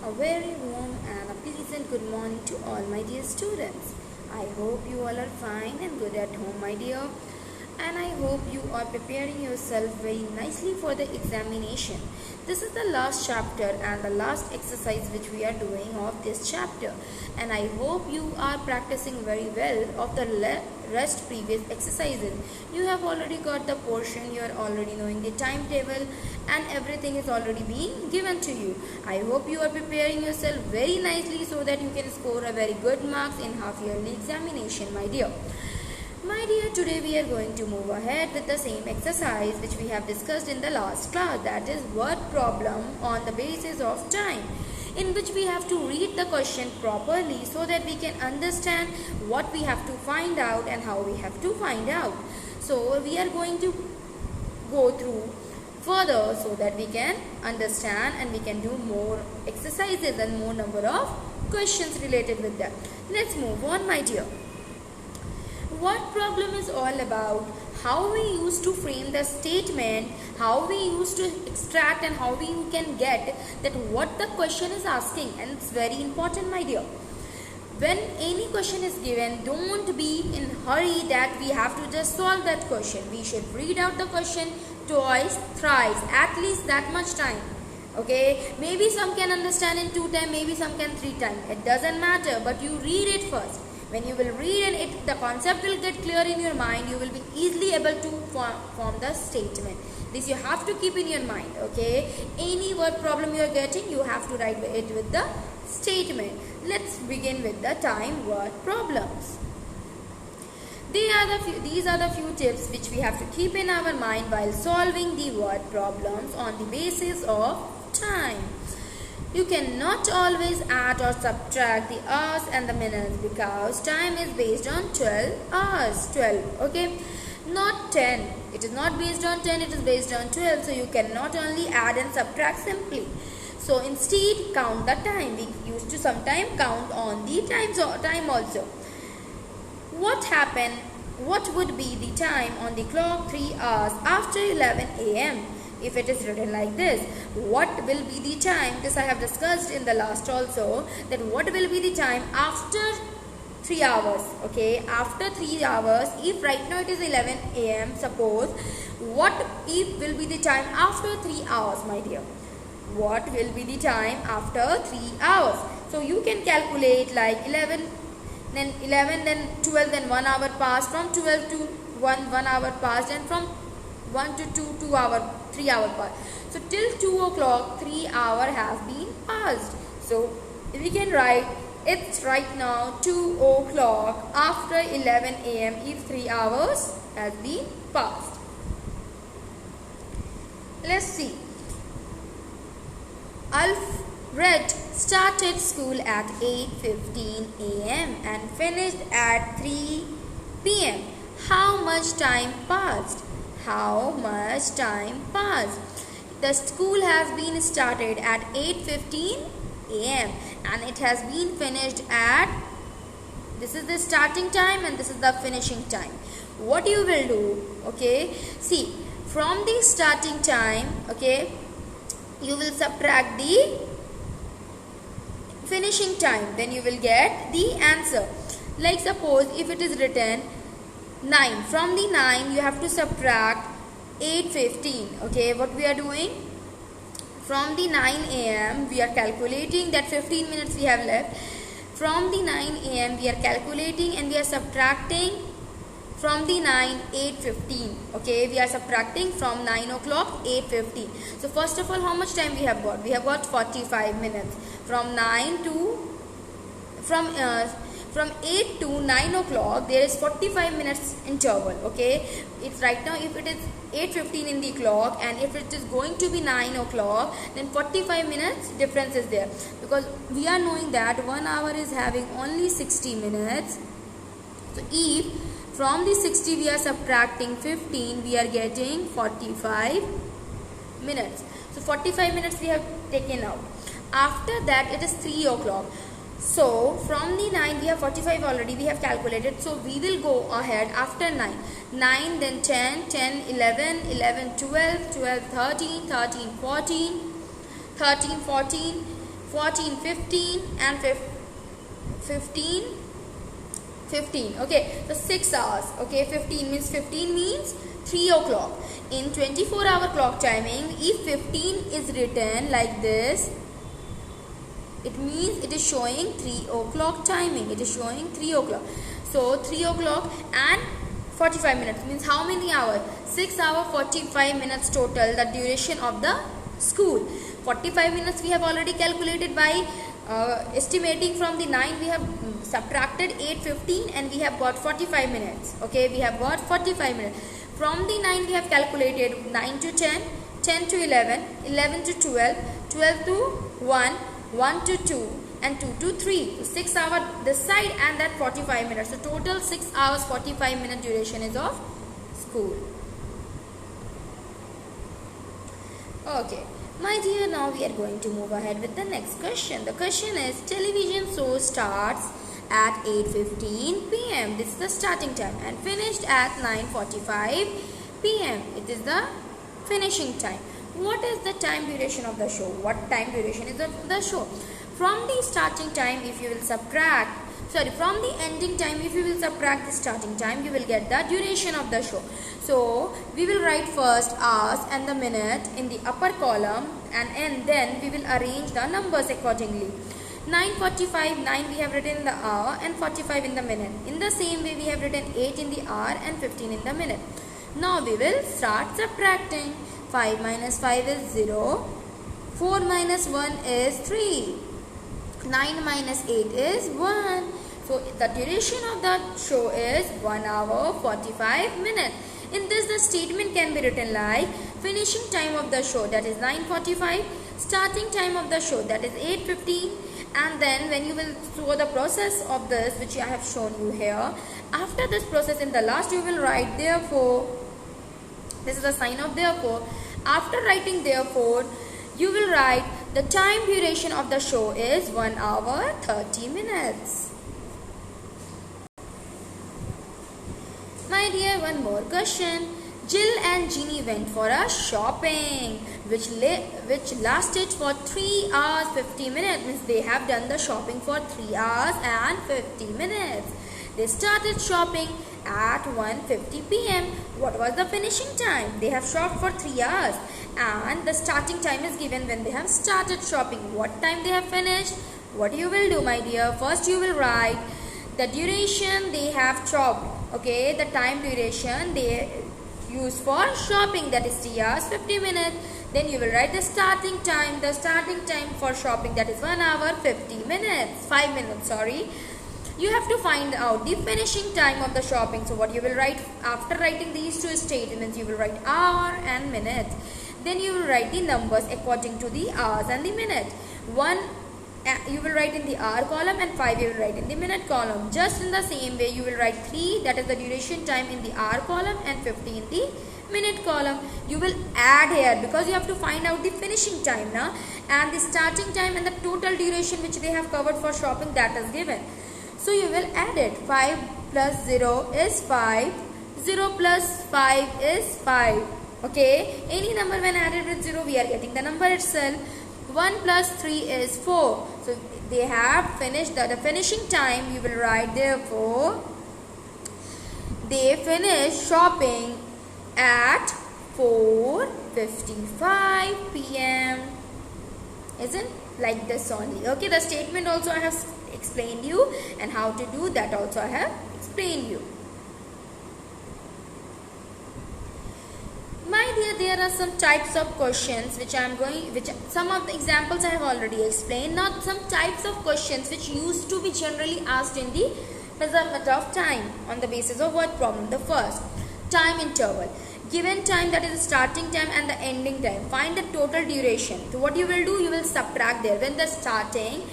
A very warm and a pleasant good morning to all my dear students. I hope you all are fine and good at home, my dear. And I hope you are preparing yourself very nicely for the examination. This is the last chapter and the last exercise which we are doing of this chapter. And I hope you are practicing very well of the rest previous exercises. You have already got the portion, you are already knowing the timetable, and everything is already being given to you. I hope you are preparing yourself very nicely so that you can score a very good marks in half yearly examination, my dear. My dear, today we are going to move ahead with the same exercise which we have discussed in the last class, that is word problem on the basis of time, in which we have to read the question properly so that we can understand what we have to find out and how we have to find out. So we are going to go through further so that we can understand and we can do more exercises and more number of questions related with that. Let's move on, my dear. What problem is all about, how we used to frame the statement, how we used to extract and how we can get that what the question is asking, and it's very important, my dear. When any question is given, don't be in hurry that we have to just solve that question. We should read out the question twice, thrice, at least that much time. Okay, maybe some can understand in 2 times, maybe some can 3 times. It doesn't matter, but you read it first. When you will read and the concept will get clear in your mind, you will be easily able to form the statement. This you have to keep in your mind, okay? Any word problem you are getting, you have to write it with the statement. Let's begin with the time word problems. These are the few tips which we have to keep in our mind while solving the word problems on the basis of time. You cannot always add or subtract the hours and the minutes because time is based on 12 hours. 12, okay? Not 10. It is not based on 10, it is based on 12. So you cannot only add and subtract simply. So instead, count the time. We used to sometimes count on the time also. What happened? What would be the time on the clock 3 hours after 11 a.m.? If it is written like this, what will be the time? This I have discussed in the last also, that what will be the time after 3 hours, okay? After 3 hours, if right now it is 11 a.m. suppose, what if will be the time after 3 hours, my dear? What will be the time after 3 hours? So you can calculate like 11, then 11, then 12, then 1 hour passed, from 12 to 1 hour passed, and from 1 to 2, 2 hour, 3 hour passed. So till 2 o'clock, 3 hour has been passed. So we can write it's right now 2 o'clock after 11 a.m. if 3 hours has been passed. Let's see. Alfred started school at 8:15 a.m. and finished at 3 p.m. How much time passed? How much time passed? The school has been started at 8:15 a.m. and it has been finished at, this is the starting time and this is the finishing time. What you will do, okay, see, from the starting time, okay, you will subtract the finishing time, then you will get the answer. Like suppose if it is written 9, from the 9 you have to subtract 8:15, okay? What we are doing, from the 9 a.m. we are calculating that 15 minutes we have left. From the 9 a.m. we are calculating and we are subtracting from the 9 8:15, okay? We are subtracting from 9 o'clock 8:15. So first of all, how much time we have got? We have got 45 minutes. From 9 to from 8 to 9 o'clock there is 45 minutes interval, okay? It's right now if it is 8:15 in the clock and if it is going to be 9 o'clock, then 45 minutes difference is there, because we are knowing that 1 hour is having only 60 minutes. So if from the 60 we are subtracting 15, we are getting 45 minutes. So 45 minutes we have taken out. After that it is 3 o'clock. So from the 9 we have 45 already we have calculated. So we will go ahead after 9. 9 then 10, 10, 11, 11, 12, 12, 13, 13, 14, 13, 14, 14, 15 and 15, 15. Okay, so 6 hours. Okay, 15 means 3 o'clock. In 24-hour clock timing, if 15 is written like this, it means it is showing 3 o'clock timing. It is showing 3 o'clock. So 3 o'clock and 45 minutes means how many hours? 6 hours 45 minutes total, the duration of the school. 45 minutes we have already calculated by estimating from the 9. We have subtracted 8:15 and we have got 45 minutes. Okay, we have got 45 minutes. From the 9 we have calculated 9 to 10, 10 to 11, 11 to 12, 12 to 1, 1 to 2 and 2 to 3. So 6 hours this side and that 45 minutes. So total 6 hours 45 minute duration is of school. Okay, my dear, now we are going to move ahead with the next question. The question is, television show starts at 8:15 p.m. This is the starting time and finished at 9:45 p.m. It is the finishing time. What is the time duration of the show? What time duration is of the show? From the starting time, if you will subtract, from the ending time, if you will subtract the starting time, you will get the duration of the show. So we will write first hours and the minute in the upper column, and then we will arrange the numbers accordingly. 9:45, 9 we have written in the hour and 45 in the minute. In the same way, we have written 8 in the hour and 15 in the minute. Now we will start subtracting. 5 minus 5 is 0. 4 minus 1 is 3. 9 minus 8 is 1. So the duration of the show is 1 hour 45 minutes. In this, the statement can be written like, finishing time of the show, that is 9:45, starting time of the show, that is 8:15, and then when you will show the process of this, which I have shown you here, after this process, in the last you will write therefore. This is the sign of therefore. After writing therefore, you will write the time duration of the show is 1 hour 30 minutes. My dear, one more question. Jill and Jeannie went for a shopping which lasted for 3 hours 50 minutes. Means they have done the shopping for 3 hours and 50 minutes. They started shopping at 1:50 p.m. What was the finishing time? They have shopped for 3 hours and the starting time is given when they have started shopping. What time they have finished? What you will do, my dear? First you will write the duration they have shopped. Okay, the time duration they use for shopping, that is 3 hours 50 minutes. Then you will write the starting time. The starting time for shopping, that is 1 hour 50 minutes. 5 minutes, sorry. You have to find out the finishing time of the shopping. So what you will write after writing these two statements, you will write hour and minute. Then you will write the numbers according to the hours and the minute. 1 you will write in the hour column and 5 you will write in the minute column. Just in the same way, you will write 3, that is the duration time, in the hour column and 50 in the minute column. You will add here because you have to find out the finishing time now, and the starting time and the total duration which they have covered for shopping, that is given. So you will add it. 5 plus 0 is 5. 0 plus 5 is 5. Okay, any number when added with 0, we are getting the number itself. 1 plus 3 is 4. So they have finished the finishing time. You will write therefore they finished shopping at 4:55 p.m. Isn't like this only. Okay, the statement also I have explained you, and how to do that also I have explained you. My dear, there are some types of questions which some of the examples I have already explained. Now some types of questions which used to be generally asked in the measurement of time on the basis of what problem? The first, time interval. Given time, that is the starting time and the ending time. Find the total duration. So what you will do, you will subtract there when the starting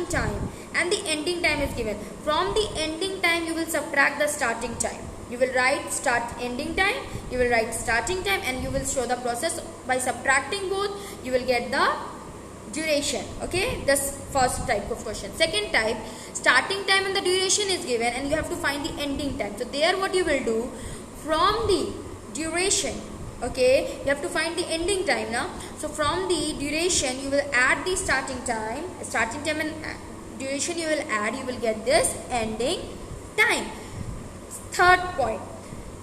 time and the ending time is given. From the ending time, you will subtract the starting time. You will write ending time, you will write starting time, and you will show the process by subtracting both. You will get the duration. Okay, this first type of question. Second type, starting time and the duration is given, and you have to find the ending time. So there what you will do, from the duration Okay, you have to find the ending time now. So from the duration you will add the starting time and duration you will add, you will get this ending time. Third point,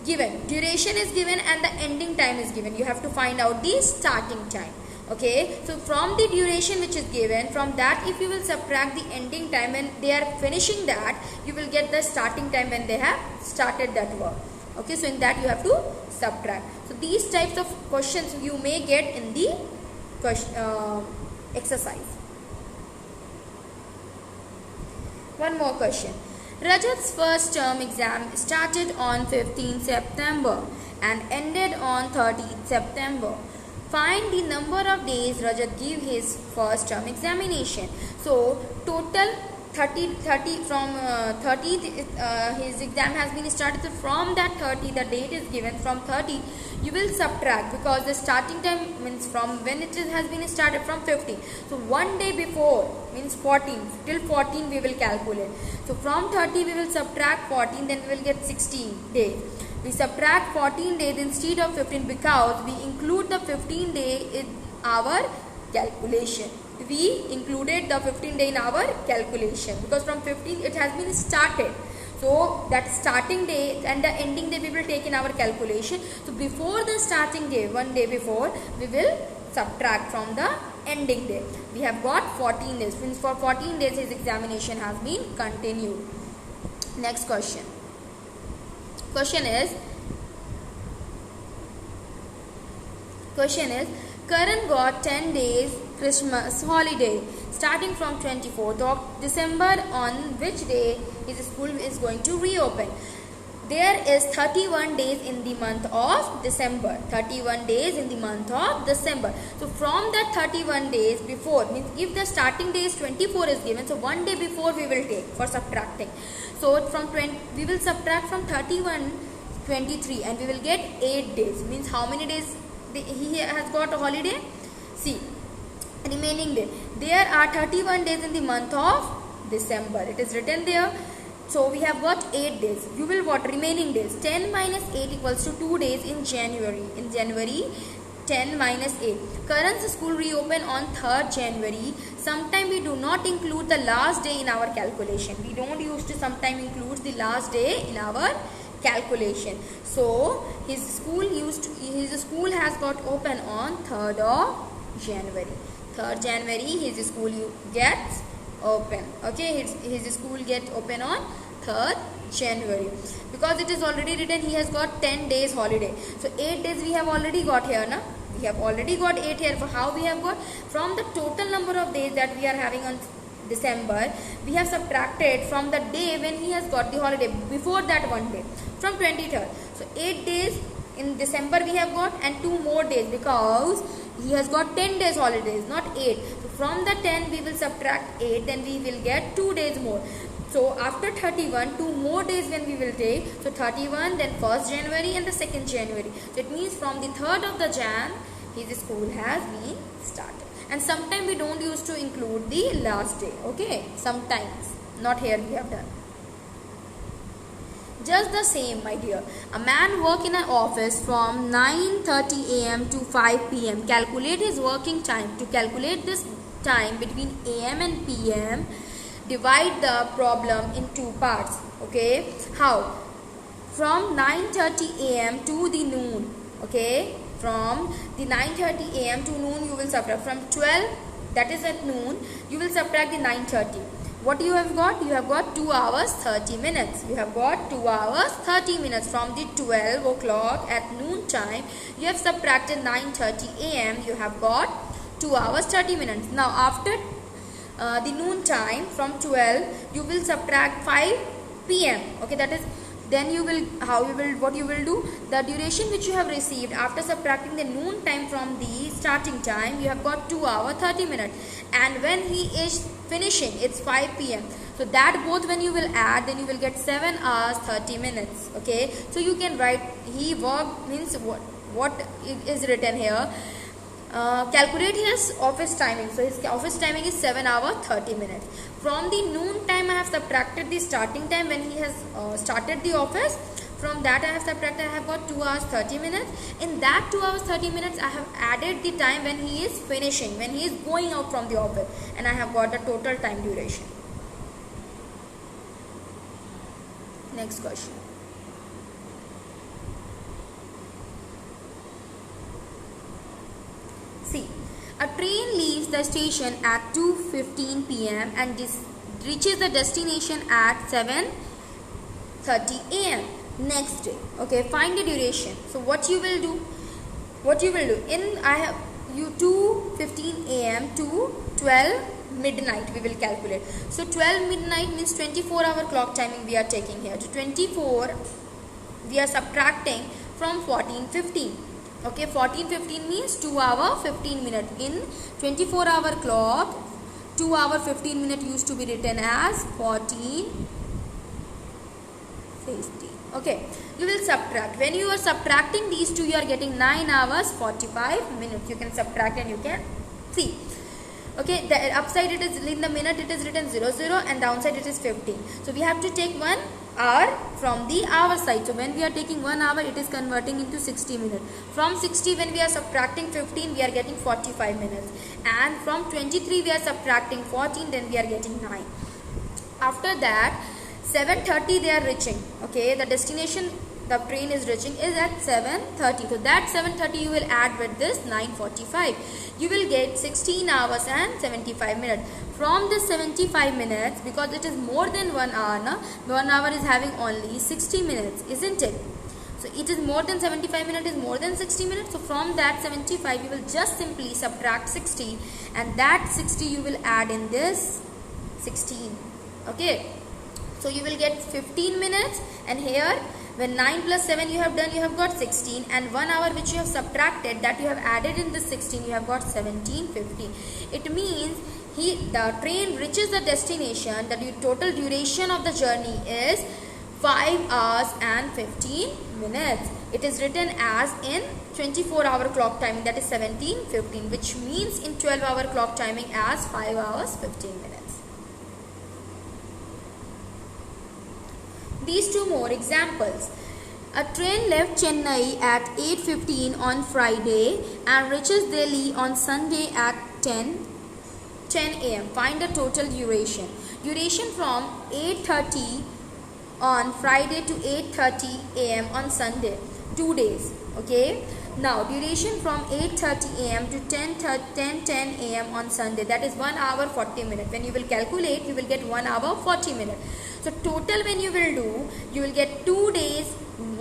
given duration is given and the ending time is given, you have to find out the starting time. Okay, so from the duration which is given, from that if you will subtract the ending time when they are finishing that, you will get the starting time when they have started that work. Okay, so in that you have to subtract. So these types of questions you may get in the exercise. One more question. Rajat's first term exam started on 15th September and ended on 30th September. Find the number of days Rajat gave his first term examination. So total 30 from 30 his exam has been started. So from that 30, the date is given, from 30 you will subtract, because the starting time means from when it has been started from 15. So one day before means 14, till 14 we will calculate. So from 30 we will subtract 14, then we will get 16 days. We subtract 14 days instead of 15 because we include the 15 day in our calculation. We included the 15 day in our calculation because from 15 it has been started. So that starting day and the ending day we will take in our calculation. So before the starting day, one day before, we will subtract from the ending day. We have got 14 days. Means for 14 days his examination has been continued. Next question. Question is Karan got 10 days Christmas holiday starting from 24th of December, on which day his school is going to reopen. There is 31 days in the month of December. 31 days in the month of December. So from that 31 days before, means if the starting day is 24 is given, so one day before we will take for subtracting. So from 20 we will subtract from 31 23 and we will get 8 days. Means how many days he has got a holiday? See, remaining day. There are 31 days in the month of December. It is written there. So we have got 8 days. You will what? Remaining days. 10 minus 8 equals to 2 days in January. In January, 10 minus 8. Karan's school reopen on 3rd January. Sometimes we do not include the last day in our calculation. We don't used to sometimes include the last day in our calculation. So his school has got open on 3rd of January. 3rd January his school gets open. Okay, his school gets open on 3rd January. Because it is already written he has got 10 days holiday. So 8 days we have already got here now. We have already got 8 here. For how we have got? From the total number of days that we are having on December, we have subtracted from the day when he has got the holiday. Before that one day, from 23rd. So 8 days in December we have got, and 2 more days because he has got 10 days holidays, not 8. So from the 10 we will subtract 8, then we will get 2 days more. So after 31, 2 more days when we will take. So 31, then 1st January and the 2nd January. So it means from the 3rd of the Jan, his school has been started. And sometimes we don't used to include the last day. Okay, sometimes. Not here we have done. Just the same, my dear. A man work in an office from 9:30 a.m. to 5 p.m. Calculate his working time. To calculate this time between a.m. and p.m., divide the problem in 2 parts. Okay, how? From 9:30 a.m. to the noon. Okay, from the 9:30 a.m. to noon you will subtract. From 12, that is at noon, you will subtract the 9:30. What you have got? You have got 2 hours 30 minutes. You have got 2 hours 30 minutes. From the 12 o'clock at noon time, you have subtracted 9:30 a.m. You have got 2 hours 30 minutes. Now after the noon time, from 12, you will subtract 5 p.m. Okay, that is, then you will, what you will do, the duration which you have received after subtracting the noon time from the starting time, you have got 2 hours 30 minutes, and when he is finishing, it's 5 p.m. So that both when you will add, then you will get 7 hours 30 minutes. Okay, so you can write he worked, means what is written here. Calculate his office timing. So his office timing is 7 hours 30 minutes. From the noon time I have subtracted the starting time when he has started the office. From that I have subtracted, I have got 2 hours 30 minutes. In that 2 hours 30 minutes, I have added the time when he is finishing, when he is going out from the office, and I have got the total time duration. Next question. See, a train leaves the station at 2:15 p.m. and reaches the destination at 7:30 a.m. next day. Okay, find the duration. So what you will do? I have you 2:15 a.m. to 12 midnight we will calculate. So 12 midnight means 24-hour clock timing we are taking here. To 24 we are subtracting from 14:15. Okay, 14:15 means 2 hour 15 minute. In 24-hour clock, 2 hour 15 minute used to be written as 14:50. Okay, you will subtract. When you are subtracting these two, you are getting 9 hours 45 minutes. You can subtract and you can see. Okay, the upside it is in the minute it is written 00 and downside it is 15. So we have to take 1 hour from the hour side. So when we are taking 1 hour, it is converting into 60 minutes. From 60, when we are subtracting 15, we are getting 45 minutes. And from 23 we are subtracting 14, then we are getting 9. After that, 7:30 they are reaching. Okay, the destination the train is reaching is at 7:30. So that 7:30 you will add with this 9:45. You will get 16 hours and 75 minutes. From this 75 minutes, because it is more than 1 hour, 1 hour is having only 60 minutes, isn't it? So it is more than 75 minutes is more than 60 minutes. So from that 75 you will just simply subtract 60, and that 60 you will add in this 16. Okay, so you will get 15 minutes, and here when 9 plus 7 you have done, you have got 16, and 1 hour which you have subtracted, that you have added in this 16, you have got 17:50. It means the train reaches the destination, the total duration of the journey is 5 hours and 15 minutes. It is written as in 24-hour clock timing, that is 17:15, which means in 12-hour clock timing as 5 hours 15 minutes. These two more examples. A train left Chennai at 8:15 on Friday and reaches Delhi on Sunday at 10 a.m. Find the total duration. Duration from 8:30 on Friday to 8:30 a.m. on Sunday. 2 days. Okay. Now duration from 8:30 a.m. to 10:10 a.m. on Sunday. That is 1 hour 40 minutes. When you will calculate, you will get 1 hour 40 minutes. So total when you will do, you will get 2 days,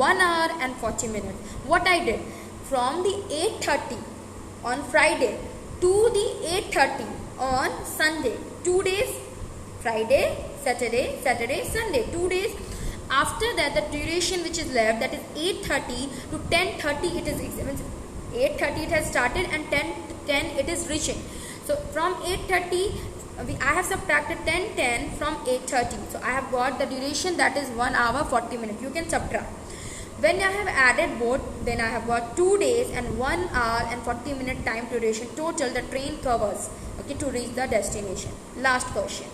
1 hour and 40 minutes. What I did, from the 8:30 on Friday to the 8:30 on Sunday, 2 days, Friday, Saturday, Sunday, 2 days. After that, the duration which is left, that is 8:30 to 10:30, it is 8:30 it has started and 10:10 it is reaching. So from 8:30, I have subtracted 10:10 from 8:30. So I have got the duration, that is 1 hour 40 minutes. You can subtract. When I have added both, then I have got 2 days and 1 hour and 40 minute time duration total the train covers, okay, to reach the destination. Last question.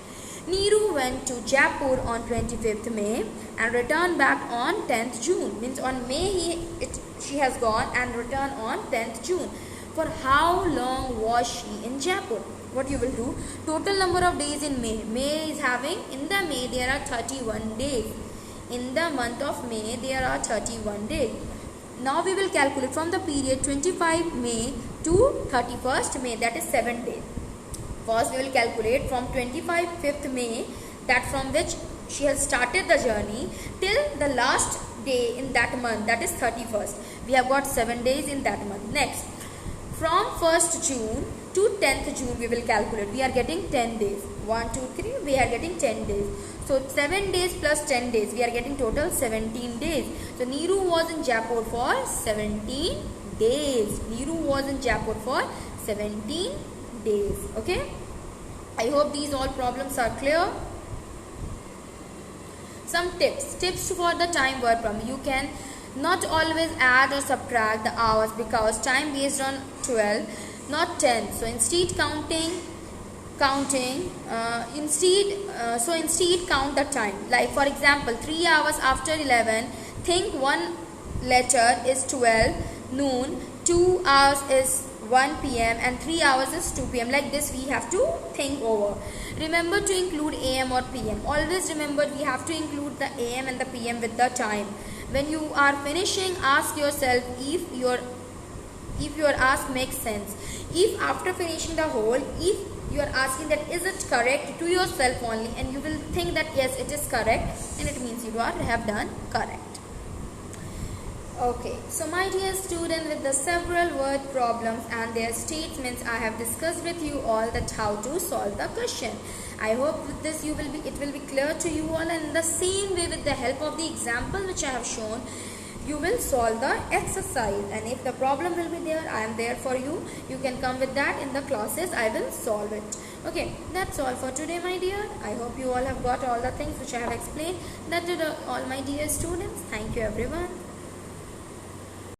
Neeru went to Jaipur on 25th May and returned back on 10th June. Means on May she has gone and returned on 10th June. For how long was she in Jaipur? What you will do? Total number of days in May. May is having, in the May there are 31 days. In the month of May there are 31 days. Now we will calculate from the period 25 May to 31st May, that is 7 days. First we will calculate from 25th May, that from which she has started the journey, till the last day in that month, that is 31st. We have got 7 days in that month. Next, from 1st June to 10th June we will calculate. We are getting 10 days. 1, 2, 3, we are getting 10 days. So 7 days plus 10 days, we are getting total 17 days. So Neeru was in Jaipur for 17 days. Neeru was in Jaipur for 17 days. Okay, I hope these all problems are clear. Some tips for the time word problem. You can not always add or subtract the hours, because time based on 12, not 10. So instead instead count the time. Like for example, 3 hours after 11, think one letter is 12 noon, 2 hours is 1 p.m. and 3 hours is 2 p.m. Like this we have to think over. Remember to include am or pm. Always remember we have to include the am and the pm with the time. When you are finishing, ask yourself if your ask makes sense. If after finishing the whole, if you are asking that is it correct to yourself only, and you will think that yes it is correct, and it means you have done correct. Okay, so my dear student, with the several word problems and their statements, I have discussed with you all that how to solve the question. I hope with this it will be clear to you all, and in the same way with the help of the example which I have shown, you will solve the exercise. And if the problem will be there, I am there for you. You can come with that in the classes, I will solve it. Okay, that's all for today, my dear. I hope you all have got all the things which I have explained. That did all, my dear students. Thank you everyone.